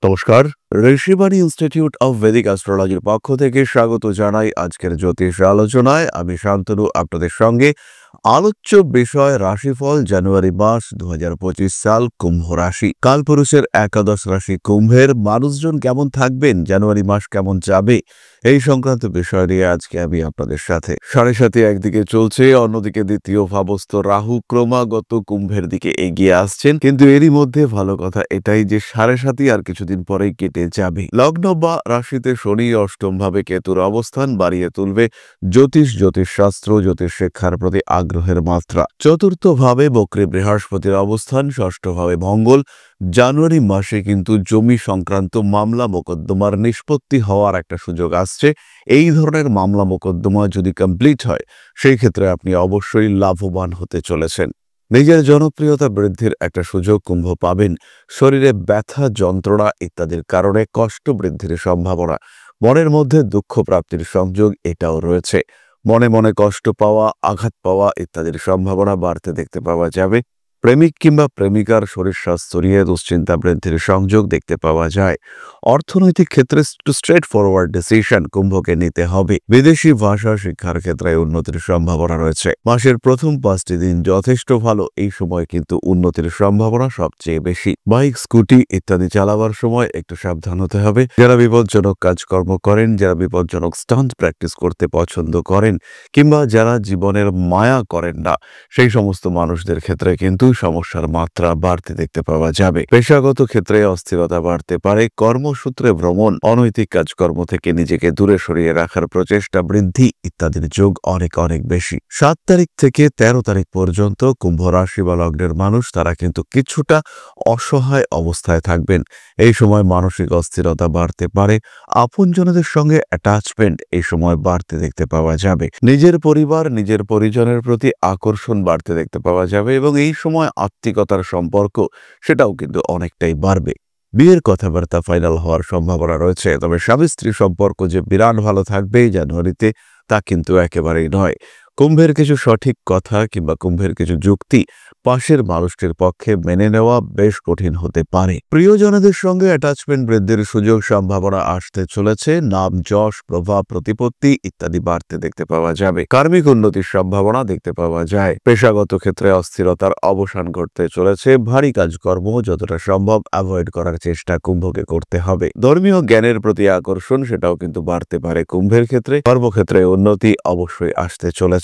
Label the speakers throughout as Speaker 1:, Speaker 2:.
Speaker 1: নমস্কার, Rishibani institute of Vedic অ্যাস্ট্রোলজির পক্ষ থেকে স্বাগত জানাই আজকের জ্যোতিষ আলোচনায়। আমি শান্তনু আপনাদের সঙ্গে। আলোচ্য বিষয় রাশিফল জানুয়ারি মাস 2025 সাল, কুম্ভ রাশি। কালপুরুষের একাদশ রাশি কুম্ভের মানুষজন কেমন থাকবেন, জানুয়ারি মাস কেমন যাবে, এই সংক্রান্ত বিষয় নিয়ে আজকে আমি আপনাদের সাথে। 7.5 একদিকে চলছে, অন্যদিকে দ্বিতীয় ভাবস্থ রাহু ক্রমাগত কুম্ভের দিকে এগিয়ে আসছেন। কিন্তু এরই মধ্যে ভালো কথা এটাই যে 7.5 আর কিছুদিন পরেই কেটে যাবে। লগ্ন বা রাশিতে শনি অষ্টম ভাবে কেতুর অবস্থান বাড়িয়ে তুলবে জ্যোতিষশাস্ত্র, জ্যোতিষ শিক্ষার প্রতি আগ্রহের মাত্রা। চতুর্থ ভাবে বক্রী বৃহস্পতির অবস্থান, ষষ্ঠ ভাবে মঙ্গল। জানুয়ারি মাসে কিন্তু জমি সংক্রান্ত মামলা মোকদ্দমার নিষ্পত্তি হওয়ার একটা সুযোগ আসছে। এই ধরনের মামলা মোকদ্দমা যদি কমপ্লিট হয়, সেই ক্ষেত্রে আপনি অবশ্যই লাভবান হতে চলেছেন। নিজের জনপ্রিয়তা বৃদ্ধির একটা সুযোগ কুম্ভ পাবেন। শরীরে ব্যথা, যন্ত্রণা ইত্যাদির কারণে কষ্ট বৃদ্ধির সম্ভাবনা। মনের মধ্যে দুঃখ প্রাপ্তির সংযোগ এটাও রয়েছে। মনে মনে কষ্ট পাওয়া, আঘাত পাওয়া ইত্যাদির সম্ভাবনা বাড়তে দেখতে পাওয়া যাবে। প্রেমিক কিংবা প্রেমিকার শরীর স্বাস্থ্য নিয়ে দুশ্চিন্তা বৃদ্ধির সংযোগ দেখতে পাওয়া যায়। অর্থনৈতিক ক্ষেত্রে স্ট্রেট ফরওয়ার্ড ডিসিশন কুম্ভকে নিতে হবে। বিদেশি ভাষা শিক্ষার ক্ষেত্রে উন্নতির সম্ভাবনা রয়েছে। মাসের প্রথম 5টি দিন যথেষ্ট ভালো। এই সময় কিন্তু উন্নতির সম্ভাবনা সবচেয়ে বেশি। বাইক, স্কুটি ইত্যাদি চালাবার সময় একটু সাবধান হতে হবে। যারা বিপজ্জনক কাজকর্ম করেন, যারা বিপজ্জনক স্টান্ট প্র্যাকটিস করতে পছন্দ করেন, কিংবা যারা জীবনের মায়া করেন না, সেই সমস্ত মানুষদের ক্ষেত্রে কিন্তু সমস্যার মাত্রা বাড়তে দেখতে পাওয়া যাবে। পেশাগত ক্ষেত্রে অস্থিরতা বাড়তে পারে। কর্মসূত্রে ভ্রমণ, অনৈতিক কাজকর্ম থেকে নিজেকে দূরে সরিয়ে রাখার প্রচেষ্টা বৃদ্ধি ইত্যাদির যোগ অনেক বেশি। 7 তারিখ থেকে 13 তারিখ পর্যন্ত কুম্ভ রাশি বা লগ্নের মানুষ তারা কিন্তু কিছুটা অসহায় অবস্থায় থাকবেন। এই সময় মানসিক অস্থিরতা বাড়তে পারে। আপনজনদের সঙ্গে অ্যাটাচমেন্ট এই সময় বাড়তে দেখতে পাওয়া যাবে। নিজের পরিবার, নিজের পরিজনের প্রতি আকর্ষণ বাড়তে দেখতে পাওয়া যাবে এবং এই সময় আত্মিকতার সম্পর্ক সেটাও কিন্তু অনেকটাই বাড়বে। বিয়ের কথাবার্তা ফাইনাল হওয়ার সম্ভাবনা রয়েছে। তবে স্বামী স্ত্রী সম্পর্ক যে বিরাট ভালো থাকবে জানুয়ারিতে, তা কিন্তু একেবারেই নয়। কুম্ভের কিছু সঠিক কথা কিংবা কুম্ভের কিছু যুক্তি পাশের মানুষটির পক্ষে মেনে নেওয়া বেশ কঠিন হতে পারে। প্রিয়জনদের সঙ্গে অ্যাটাচমেন্ট বৃদ্ধির সুযোগ সম্ভাবনা আসতে চলেছে। নাম, যশ, প্রভাব, প্রতিপত্তি ইত্যাদি বাড়তে দেখতে পাওয়া যাবে। কার্মিক উন্নতির সম্ভাবনা দেখতে পাওয়া যায়। পেশাগত ক্ষেত্রে অস্থিরতার অবসান ঘটতে চলেছে। ভারী কাজকর্ম যতটা সম্ভব অ্যাভয়েড করার চেষ্টা কুম্ভকে করতে হবে। ধর্মীয় জ্ঞানের প্রতি আকর্ষণ সেটাও কিন্তু বাড়তে পারে কুম্ভের ক্ষেত্রে। কর্মক্ষেত্রে উন্নতি অবশ্যই আসতে চলেছে।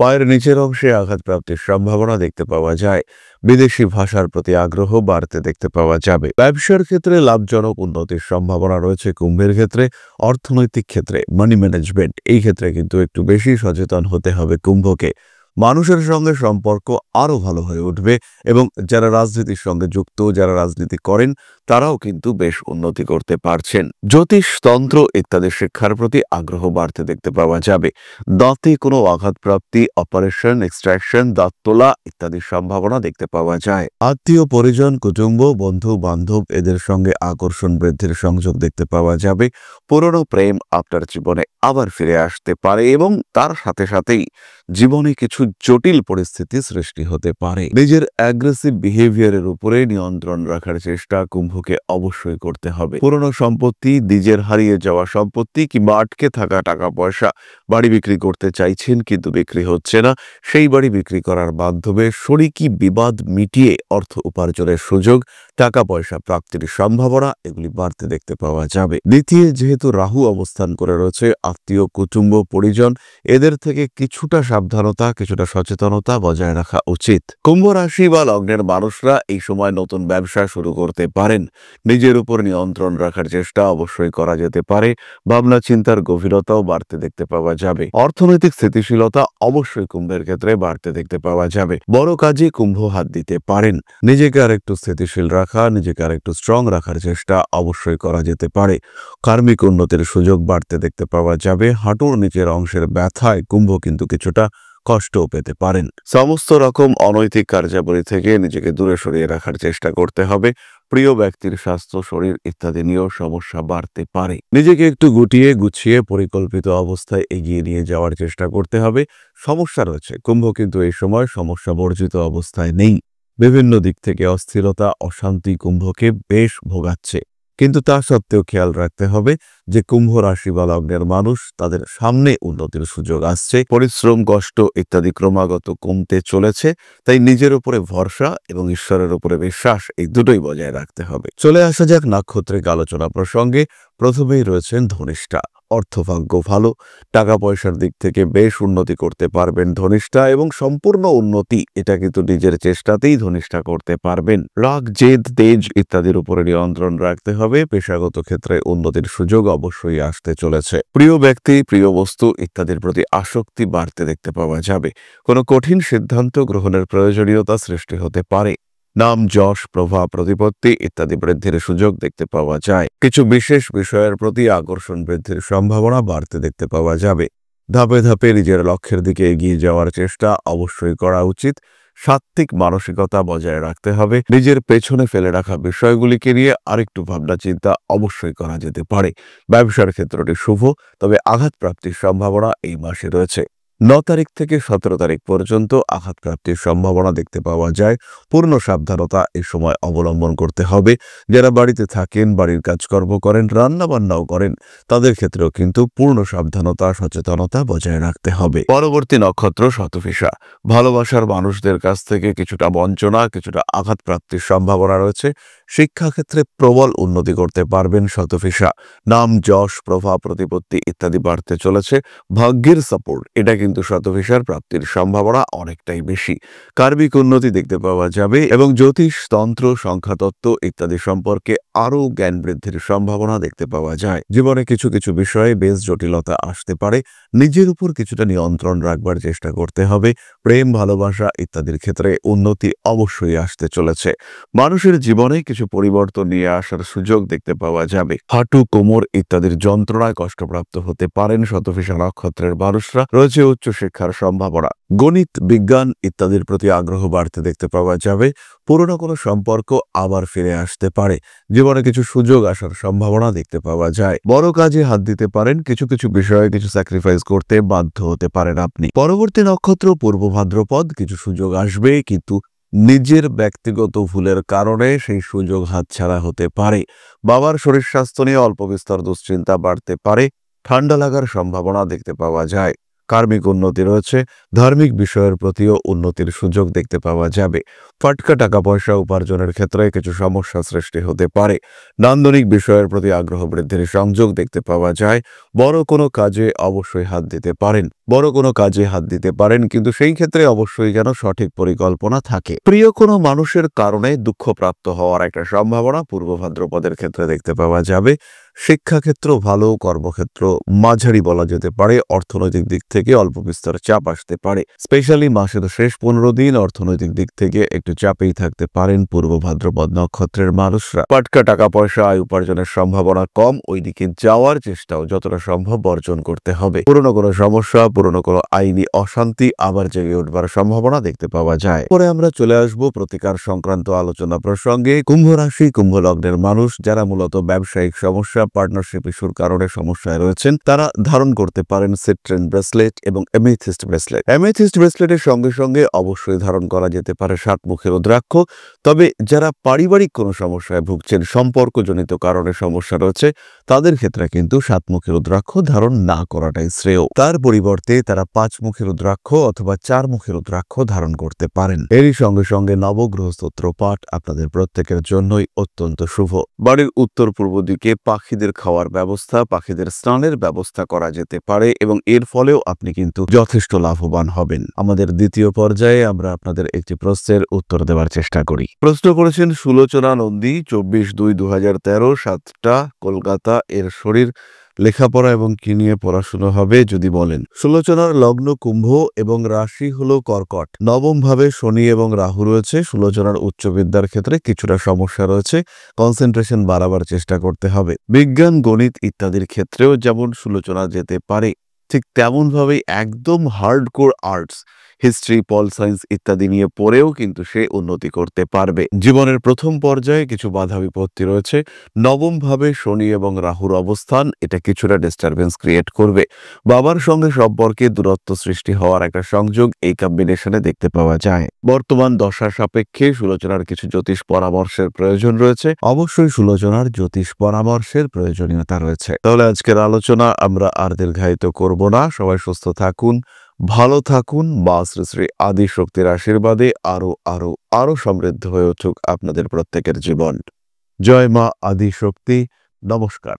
Speaker 1: পায়ের নিচের অংশে আঘাতপ্রাপ্তির সম্ভাবনা দেখতে পাওয়া যায়। বিদেশি ভাষার প্রতি আগ্রহ বাড়তে দেখতে পাওয়া যাবে। ব্যবসার ক্ষেত্রে লাভজনক উন্নতির সম্ভাবনা রয়েছে কুম্ভের ক্ষেত্রে। অর্থনৈতিক ক্ষেত্রে মানি ম্যানেজমেন্ট এই ক্ষেত্রে কিন্তু একটু বেশি সচেতন হতে হবে কুম্ভকে। মানুষের সঙ্গে সম্পর্ক আরো ভালো হয়ে উঠবে এবং যারা রাজনীতির সঙ্গে যুক্ত, যারা রাজনীতি করেন, তারাও কিন্তু বেশ উন্নতি করতে পারছেন। জ্যোতিষ, তন্ত্র ইত্যাদি শিক্ষার প্রতি আগ্রহ বাড়তে দেখতে পাওয়া যাবে। দাঁতে কোনো আঘাতপ্রাপ্তি, অপারেশন, এক্সট্রাকশন, দাঁত তোলা ইত্যাদির সম্ভাবনা দেখতে পাওয়া যায়। আত্মীয় পরিজন, কুটুম্ব, বন্ধু বান্ধব এদের সঙ্গে আকর্ষণ বৃদ্ধির সংযোগ দেখতে পাওয়া যাবে। পুরনো প্রেম আপনার জীবনে আবার ফিরে আসতে পারে এবং তার সাথে সাথেই জীবনে কিছু জটিল পরিস্থিতি সৃষ্টি হতে পারে। নিজের অ্যাগ্রেসিভ বিহেভিয়ারের উপরে নিয়ন্ত্রণ রাখার চেষ্টা কুম্ভকে অবশ্যই করতে হবে। পুরনো সম্পত্তি, নিজের হারিয়ে যাওয়া সম্পত্তি কিংবা আটকে থাকা টাকা পয়সা বাড়ি বিক্রি করতে চাইছেন কিন্তু বিক্রি হচ্ছে না, সেই বাড়ি বিক্রি করার মাধ্যমে শরিকি বিবাদ মিটিয়ে অর্থ উপার্জনের সুযোগ, টাকা পয়সা প্রাপ্তির সম্ভাবনা এগুলি বাড়তে দেখতে পাওয়া যাবে। দ্বিতীয় যেহেতু রাহু অবস্থান করে রয়েছে, আত্মীয়, কুটুম্ব, পরিজন এদের থেকে কিছুটা সাবধানতা, কিছুটা সচেতনতা বজায় রাখা উচিত। কুম্ভ রাশি বা লগ্নের মানুষরা এই সময় নতুন ব্যবসা শুরু করতে পারেন। নিজের উপর নিয়ন্ত্রণ রাখার চেষ্টা অবশ্যই করা যেতে পারে। ভাবনা চিন্তার গভীরতাও বাড়তে দেখতে পাওয়া যাবে। অর্থনৈতিক স্থিতিশীলতা অবশ্যই কুম্ভের ক্ষেত্রে বাড়তে দেখতে পাওয়া যাবে। বড় কাজে কুম্ভ হাত দিতে পারেন। নিজেকে আর একটু স্থিতিশীল রাখা, নিজেকে আর একটু স্ট্রং রাখার চেষ্টা অবশ্যই করা যেতে পারে। কার্মিক উন্নতির সুযোগ বাড়তে দেখতে পাওয়া যাবে। হাঁটুর নিচের অংশের ব্যথায় কুম্ভ কিন্তু কিছুটা কষ্টও পেতে পারেন। সমস্ত রকম অনৈতিক কার্যাবলী থেকে নিজেকে দূরে সরিয়ে রাখার চেষ্টা করতে হবে। প্রিয় ব্যক্তির স্বাস্থ্য, শরীর ইত্যাদি নিয়েও সমস্যা বাড়তে পারে। নিজেকে একটু গুছিয়ে পরিকল্পিত অবস্থায় এগিয়ে নিয়ে যাওয়ার চেষ্টা করতে হবে। সমস্যা রয়েছে, কুম্ভ কিন্তু এই সময় সমস্যা বর্জিত অবস্থায় নেই। বিভিন্ন দিক থেকে অস্থিরতা, অশান্তি কুম্ভকে বেশ ভোগাচ্ছে। কিন্তু তা সত্ত্বেও খেয়াল রাখতে হবে যে কুম্ভ রাশি বা লগ্নের মানুষ তাদের সামনে উন্নতির সুযোগ আসছে, পরিশ্রম কষ্ট ইত্যাদি ক্রমাগত কমতে চলেছে। তাই নিজের উপরে ভরসা এবং ঈশ্বরের উপরে বিশ্বাস এই দুটোই বজায় রাখতে হবে। চলে আসা যাক নাক্ষত্রিক আলোচনা প্রসঙ্গে। প্রথমেই রয়েছেন ধনিষ্ঠা। অর্থভাগ্য ভালো, টাকা পয়সার দিক থেকে বেশ উন্নতি করতে পারবেন ধনিষ্ঠা, এবং সম্পূর্ণ উন্নতি এটা কিন্তু নিজের চেষ্টাতেই ধনিষ্ঠা করতে পারবেন। রাগ জেদ তেজ ইত্যাদির উপরে নিয়ন্ত্রণ রাখতে হবে। পেশাগত ক্ষেত্রে উন্নতির সুযোগ অবশ্যই আসতে চলেছে। প্রিয় ব্যক্তি প্রিয় বস্তু ইত্যাদির প্রতি আসক্তি বাড়তে দেখতে পাওয়া যাবে। কোনো কঠিন সিদ্ধান্ত গ্রহণের প্রয়োজনীয়তা সৃষ্টি হতে পারে। নাম যশ প্রভাব প্রতিপত্তি ইত্যাদি বৃদ্ধির সুযোগ দেখতে পাওয়া যায়। কিছু বিশেষ বিষয়ের প্রতি আকর্ষণ বৃদ্ধির সম্ভাবনা বাড়তে দেখতে পাওয়া যাবে। ধাপে ধাপে নিজের লক্ষ্যের দিকে এগিয়ে যাওয়ার চেষ্টা অবশ্যই করা উচিত। সাত্ত্বিক মানসিকতা বজায় রাখতে হবে। নিজের পেছনে ফেলে রাখা বিষয়গুলিকে নিয়ে আরেকটু ভাবনা চিন্তা অবশ্যই করা যেতে পারে। ব্যবসার ক্ষেত্রটি শুভ, তবে আঘাতপ্রাপ্তির সম্ভাবনা এই মাসে রয়েছে। 9 তারিখ থেকে 17 তারিখ পর্যন্ত আঘাতপ্রাপ্তির সম্ভাবনা দেখতে পাওয়া যায়। পূর্ণ সাবধানতা এই সময় অবলম্বন করতে হবে। যারা বাড়িতে থাকেন, বাড়ির কাজকর্ম করেন, রান্নাবান্নাও করেন, তাদের ক্ষেত্রেও কিন্তু পূর্ণ সাবধানতা সচেতনতা বজায় রাখতে হবে। পরবর্তী নক্ষত্র শতভিষা। ভালোবাসার মানুষদের কাছ থেকে কিছুটা বঞ্চনা, কিছুটা আঘাতপ্রাপ্তির সম্ভাবনা রয়েছে। শিক্ষাক্ষেত্রে প্রবল উন্নতি করতে পারবেন শতভিষা। নাম যশ প্রভাব প্রতিপত্তি ইত্যাদি বাড়তে চলেছে। ভাগ্যের সাপোর্ট এটা কিন্তু শতভিষার প্রাপ্তির সম্ভাবনা অনেকটাই বেশি। কার্মিক উন্নতি দেখতে পাওয়া যাবে এবং জ্যোতিষ তন্ত্র সংখ্যাতত্ত্ব ইত্যাদি সম্পর্কে আরও জ্ঞান বৃদ্ধির সম্ভাবনা দেখতে পাওয়া যায়। জীবনে কিছু কিছু বিষয়ে বেশ জটিলতা আসতে পারে। নিজের উপর কিছুটা নিয়ন্ত্রণ রাখবার চেষ্টা করতে হবে। প্রেম ভালোবাসা ইত্যাদির ক্ষেত্রে উন্নতি অবশ্যই আসতে চলেছে। মানুষের জীবনে কিছু পরিবর্তন নিয়ে আসার সুযোগ দেখতে পাওয়া যাবে। হাঁটু কোমর ইত্যাদির যন্ত্রণায় কষ্টপ্রাপ্ত হতে পারেন শতভিষা নক্ষত্রের মানুষরা। রয়েছে উচ্চশিক্ষার সম্ভাবনা। গণিত বিজ্ঞান ইত্যাদির প্রতি আগ্রহ বাড়তে দেখতে পাওয়া যাবে। পুরনো কোনো সম্পর্ক আবার ফিরে আসতে পারে। জীবনে কিছু সুযোগ আসার সম্ভাবনা দেখতে পাওয়া যায়। বড় কাজে হাত দিতে পারেন। কিছু কিছু বিষয়ে কিছু স্যাক্রিফাইস করতে বাধ্য হতে পারেন আপনি। পরবর্তী নক্ষত্র পূর্ব ভাদ্রপদ। কিছু সুযোগ আসবে, কিন্তু নিজের ব্যক্তিগত ভুলের কারণে সেই সুযোগ হাতছাড়া হতে পারে। বাবার শরীর স্বাস্থ্য নিয়ে অল্প বিস্তর দুশ্চিন্তা বাড়তে পারে। ঠান্ডা লাগার সম্ভাবনা দেখতে পাওয়া যায়। কার্মিক উন্নতি রয়েছে। ধার্মিক বিষয়ের প্রতিও উন্নতির সুযোগ দেখতে পাওয়া যাবে। ফাটকা টাকা পয়সা উপার্জনের ক্ষেত্রে কিছু সমস্যা সৃষ্টি হতে পারে। নান্দনিক বিষয়ের প্রতি আগ্রহ বৃদ্ধির সংযোগ দেখতে পাওয়া যায়। বড় কোনো কাজে অবশ্যই হাত দিতে পারেন। কিন্তু সেই ক্ষেত্রে অবশ্যই যেন সঠিক পরিকল্পনা থাকে। প্রিয় কোনো মানুষের কারণে দুঃখপ্রাপ্ত হওয়ার একটা সম্ভাবনা পূর্ব ভাদ্রপদের ক্ষেত্রে দেখতে পাওয়া যাবে। শিক্ষাক্ষেত্র ভালো, কর্মক্ষেত্র মাঝারি বলা যেতে পারে। অর্থনৈতিক দিক থেকে অল্প বিস্তর চাপ আসতে পারে। স্পেশালি মাসের শেষ 15 দিন অর্থনৈতিক দিক থেকে একটু চাপেই থাকতে পারেন পূর্ব ভাদ্রপদ নক্ষত্রের মানুষরা। পাটকা টাকা পয়সা আয় উপার্জনের সম্ভাবনা কম। ওইদিকে যাওয়ার চেষ্টাও যতটা সম্ভব বর্জন করতে হবে। পুরনো কোনো সমস্যা, পুরনো কোনো আইনি অশান্তি আবার জেগে উঠবার সম্ভাবনা দেখতে পাওয়া যায়। পরে আমরা চলে আসব প্রতিকার সংক্রান্ত আলোচনা প্রসঙ্গে। কুম্ভ রাশি কুম্ভ লগ্নের মানুষ যারা মূলত ব্যবসায়িক সমস্যা, পার্টনারশিপ ইস্যুর কারণে সমস্যায় রয়েছেন, তারা ধারণ করতে পারেন সিট্রেন ব্রেসলেট এবং এমেথিস্ট ব্রেসলেট। এমেথিস্ট ব্রেসলেটের সঙ্গে সঙ্গে অবশ্যই ধারণ করা যেতে পারে 7 মুখের রুদ্রাক্ষ। তবে যারা পারিবারিক কোনো সমস্যায় ভুগছেন, সম্পর্কজনিত কারণে সমস্যা রয়েছে, তাদের ক্ষেত্রে কিন্তু 7 মুখের রুদ্রাক্ষ ধারণ না করাটাই শ্রেয়। তার পরিবর্তে তারা 5 মুখের রুদ্রাক্ষ অথবা 4 মুখের রুদ্রাক্ষ ধারণ করতে পারেন। এরই সঙ্গে সঙ্গে নবগ্রহ স্তোত্র পাঠ আপনাদের প্রত্যেকের জন্যই অত্যন্ত শুভ। বাড়ির উত্তর পূর্ব দিকে পাখিদের খাওয়ার ব্যবস্থা, পাখিদের স্নানের ব্যবস্থা করা যেতে পারে এবং এর ফলেও আপনি কিন্তু যথেষ্ট লাভবান হবেন। আমাদের দ্বিতীয় পর্যায়ে আমরা আপনাদের একটি প্রশ্নের উত্তর দেওয়ার চেষ্টা করি। প্রশ্ন করেছেন সুলোচনা নন্দী, 24/2/2013, 7টা, কলকাতা। এর শরীর, লেখাপড়া এবং কি নিয়ে পড়াশোনা হবে যদি বলেন। সুলোচনার লগ্ন কুম্ভ এবং রাশি হলো কর্কট। নবম ভাবে শনি এবং রাহু রয়েছে। সুলোচনার উচ্চ বিদ্যার ক্ষেত্রে কিছুটা সমস্যা রয়েছে। কনসেন্ট্রেশন বাড়াবার চেষ্টা করতে হবে। বিজ্ঞান গণিত ইত্যাদির ক্ষেত্রেও যেমন সুলোচনা যেতে পারে, ঠিক তেমনভাবেই একদম hardcore arts history, pol science ইত্যাদি নিয়ে পড়েও কিন্তু সে উন্নতি করতে পারবে। জীবনের প্রথম পর্যায়ে কিছু বাধা বিপত্তি রয়েছে। নবম ভাবে শনি এবং রাহুর অবস্থান এটা কিছুটা ডিস্টারবেন্স ক্রিয়েট করবে। বাবার সঙ্গে সম্পর্কে দূরত্ব সৃষ্টি হওয়ার একটা সংযোগ এই কম্বিনেশনে দেখতে পাওয়া যায়। বর্তমান দশা সাপেক্ষে সুলোচনার কিছু জ্যোতিষ পরামর্শের প্রয়োজন রয়েছে। অবশ্যই সুলোচনার জ্যোতিষ পরামর্শের প্রয়োজনীয়তা রয়েছে। তাহলে আজকের আলোচনা আমরা আর দীর্ঘায়িত করব না। সবাই সুস্থ থাকুন, ভালো থাকুন। মা শ্রী শ্রী আদি শক্তির আশীর্বাদে আরো আরো আরো সমৃদ্ধ হয়ে উঠুক আপনাদের প্রত্যেকের জীবন। জয় মা আদি শক্তি। নমস্কার।